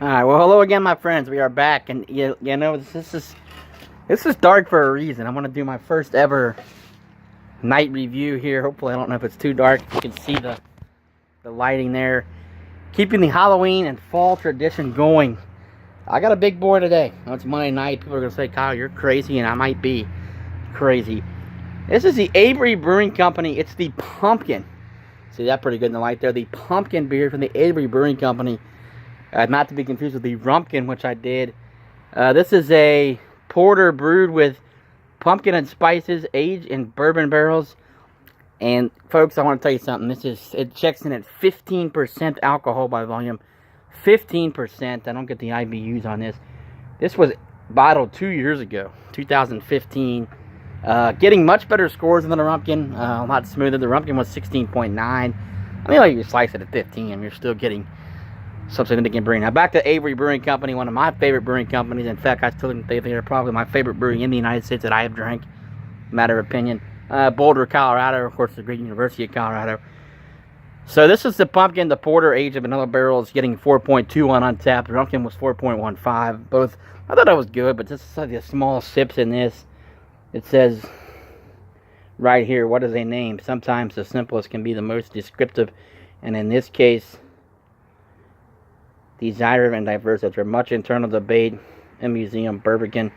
Alright, well, hello again, my friends. We are back, and you know, this is dark for a reason. I'm going to do my first ever night review here. Hopefully, I don't know if it's too dark. You can see the lighting there. Keeping the Halloween and fall tradition going. I got a big boy today. Oh, it's Monday night. People are going to say, Kyle, you're crazy, and I might be crazy. This is the Avery Brewing Company. It's the pumpkin. See that pretty good in the light there? The pumpkin beer from the Avery Brewing Company. Not to be confused with the Rumpkin, which I did. This is a porter brewed with pumpkin and spices, aged in bourbon barrels. And folks, I want to tell you something. It checks in at 15% alcohol by volume. 15%. I don't get the IBUs on this. This was bottled 2 years ago, 2015. Getting much better scores than the Rumpkin. A lot smoother. The Rumpkin was 16.9. I mean, like you slice it at 15, and you're still getting something that they can bring. Now back to Avery Brewing Company, one of my favorite brewing companies. In fact, I still think they're probably my favorite brewing in the United States that I have drank. Matter of opinion. Boulder, Colorado, of course, the great University of Colorado. So this is the pumpkin, the porter, aged in vanilla barrels, getting 4.21 on tap. The Rumpkin was 4.15. Both, I thought that was good, but just like the small sips in this. It says right here, what is a name? Sometimes the simplest can be the most descriptive, and in this case, desirable and diverse. After much internal debate in Museum Bourbon,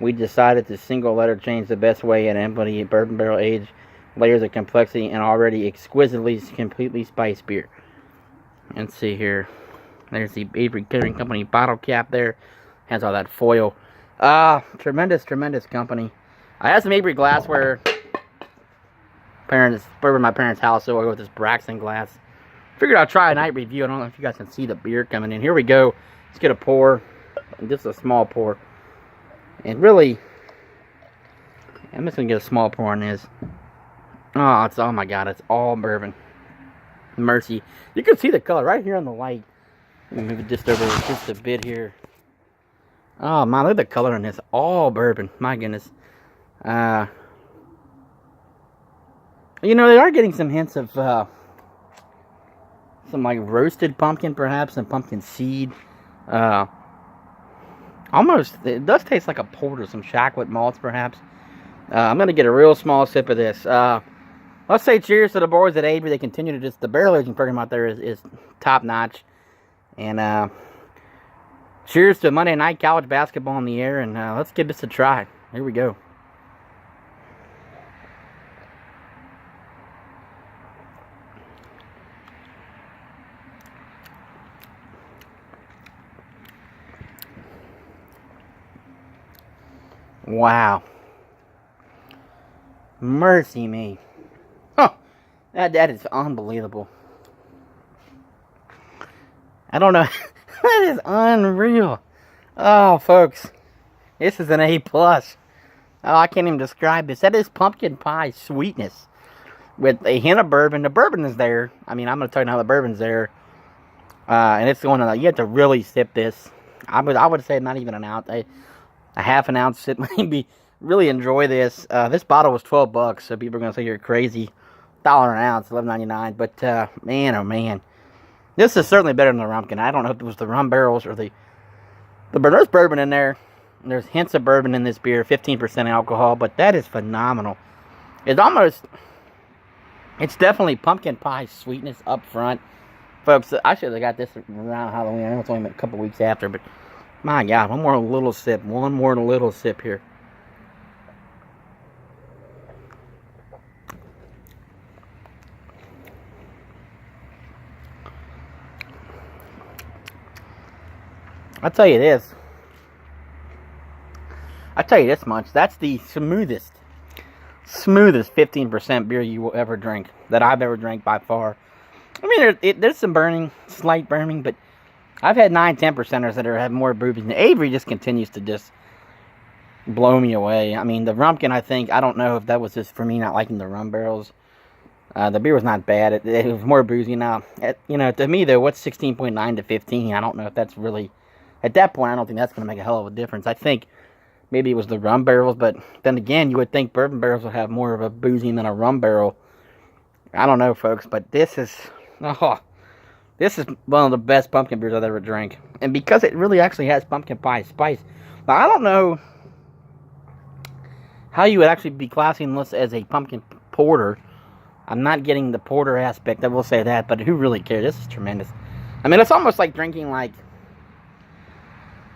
we decided to single letter change the best way and embody bourbon barrel aged layers of complexity and already exquisitely, completely spiced beer. Let's see here. There's the Avery Brewing Company bottle cap there. Has all that foil. Tremendous company. I had some Avery glassware. Bourbon my parents' house, so I go with this Braxton glass. Figured I'll try a night review. I don't know if you guys can see the beer coming in. Here we go. Let's get a pour. Just a small pour. And really, I'm just going to get a small pour on this. Oh my God, it's all bourbon. Mercy. You can see the color right here on the light. Let me move it just over just a bit here. Oh man, look at the color on this. All bourbon. My goodness. You know, they are getting some hints of some like roasted pumpkin, perhaps, and pumpkin seed. Almost, it does taste like a porter, some chocolate malts, perhaps. I'm gonna get a real small sip of this. Let's say cheers to the boys at Avery. They continue to the barrel aging program out there is top notch. And cheers to Monday night college basketball in the air. And let's give this a try. Here we go. Wow. Mercy me. Huh. That is unbelievable. I don't know. That is unreal. Oh, folks. This is an A+. Oh, I can't even describe this. That is pumpkin pie sweetness with a hint of bourbon. The bourbon is there. I mean, I'm going to tell you now the bourbon's there. And it's going on. You have to really sip this. I would say not even an ounce. A half an ounce sip, maybe. Really enjoy this. This bottle was $12, so people are gonna say you're crazy. $1 an ounce, $11.99. But man, oh man, this is certainly better than the Rumpkin. I don't know if it was the rum barrels or the there's bourbon in there. There's hints of bourbon in this beer, 15% alcohol, but that is phenomenal. It's definitely pumpkin pie sweetness up front, folks. I should have got this around Halloween. I know it's only a couple weeks after, but my God, one more little sip here. I'll tell you this much. That's the smoothest 15% beer you will ever drink, that I've ever drank by far. I mean, there's some burning, slight burning, but I've had 9-10%ers that have more boobies. And Avery just continues to just blow me away. I mean, the Rumpkin, I don't know if that was just for me not liking the rum barrels. The beer was not bad. It was more boozy now. To me, though, what's 16.9 to 15? I don't know if that's really... At that point, I don't think that's going to make a hell of a difference. I think maybe it was the rum barrels, but then again, you would think bourbon barrels would have more of a boozy than a rum barrel. I don't know, folks, but this is... Oh, This is one of the best pumpkin beers I've ever drank. And because it really actually has pumpkin pie spice. Now, I don't know how you would actually be classing this as a pumpkin porter. I'm not getting the porter aspect, I will say that, but who really cares? This is tremendous. I mean, it's almost like drinking, like,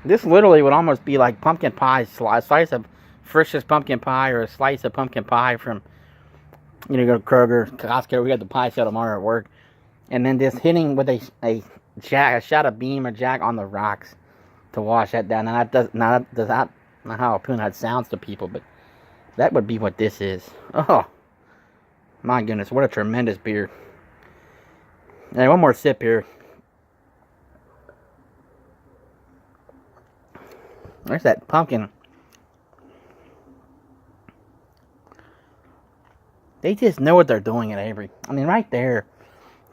this literally would almost be like pumpkin pie, a slice of Frisch's pumpkin pie, or a slice of pumpkin pie from, you know, go to Kroger, Costco. We got the pie sale tomorrow at work. And then just hitting with a shot of Beam or Jack on the rocks to wash that down. Now, that does not know how that sounds to people, but that would be what this is. Oh, my goodness, what a tremendous beer. Hey, one more sip here. There's that pumpkin. They just know what they're doing at Avery. I mean, right there.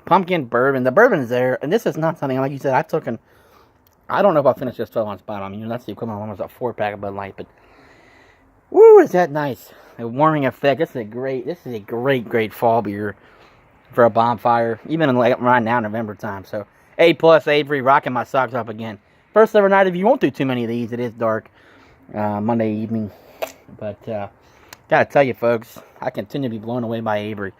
Pumpkin bourbon. The bourbon is there. And this is not something, like you said, I don't know if I'll finish this 12-ounce bottle. I mean, that's the equivalent of almost a 4-pack of Bud Light. But, woo, is that nice. A warming effect. This is a great fall beer for a bonfire. Even right now, November time. So, A+ Avery, rocking my socks up again. First ever night, if you won't do too many of these, it is dark. Monday evening. But, gotta tell you, folks, I continue to be blown away by Avery.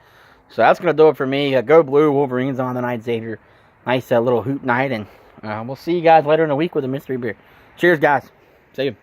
So that's going to do it for me. Go Blue, Wolverines on the night, Xavier. Nice little hoop night, and we'll see you guys later in the week with a mystery beer. Cheers, guys. See you.